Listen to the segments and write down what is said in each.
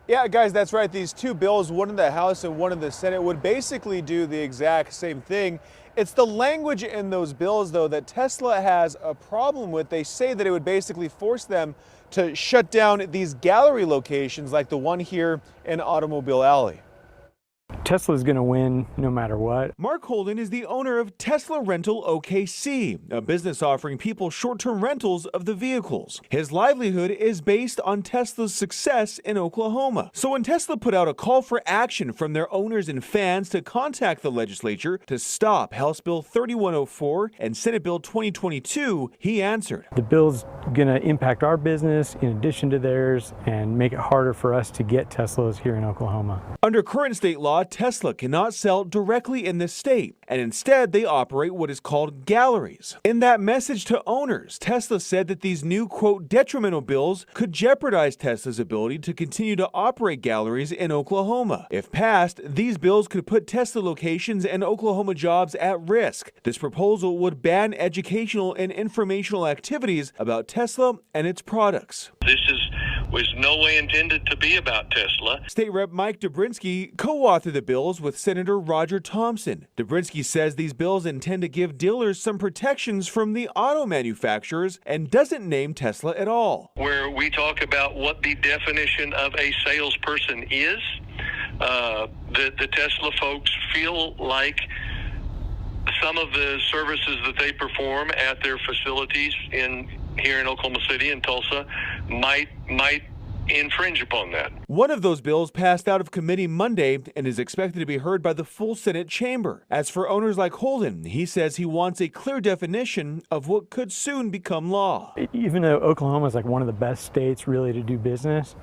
Yeah, guys, that's right. These two bills, one in the House and one in the Senate, would basically do the exact same thing. It's the language in those bills, though, that Tesla has a problem with. They say that it would basically force them to shut down these gallery locations like the one here in Automobile Alley. Tesla's going to win no matter what. Mark Holden is the owner of Tesla Rental OKC, a business offering people short-term rentals of the vehicles. His livelihood is based on Tesla's success in Oklahoma. So when Tesla put out a call for action from their owners and fans to contact the legislature to stop House Bill 3104 and Senate Bill 2022, he answered. The bill's going to impact our business in addition to theirs and make it harder for us to get Teslas here in Oklahoma. Under current state law, Tesla cannot sell directly in the state, and instead they operate what is called galleries. In that message to owners, Tesla said that these new, quote, detrimental bills could jeopardize Tesla's ability to continue to operate galleries in Oklahoma. If passed, these bills could put Tesla locations and Oklahoma jobs at risk. This proposal would ban educational and informational activities about Tesla and its products. This was no way intended to be about Tesla. State Rep Mike Dobrinsky co-authored the bills with Senator Roger Thompson. Dobrinsky says these bills intend to give dealers some protections from the auto manufacturers and doesn't name Tesla at all. Where we talk about what the definition of a salesperson is, the Tesla folks feel like some of the services that they perform at their facilities here in Oklahoma City and Tulsa might infringe upon that. One of those bills passed out of committee Monday and is expected to be heard by the full Senate chamber. As for owners like Holden, he says he wants a clear definition of what could soon become law. Even though Oklahoma is like one of the best states really to do business,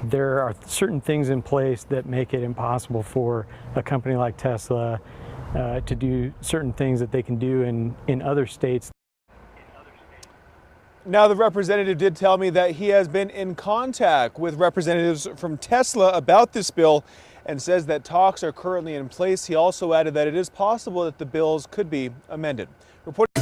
there are certain things in place that make it impossible for a company like Tesla to do certain things that they can do in other states. Now, the representative did tell me that he has been in contact with representatives from Tesla about this bill and says that talks are currently in place. He also added that it is possible that the bills could be amended. Reporting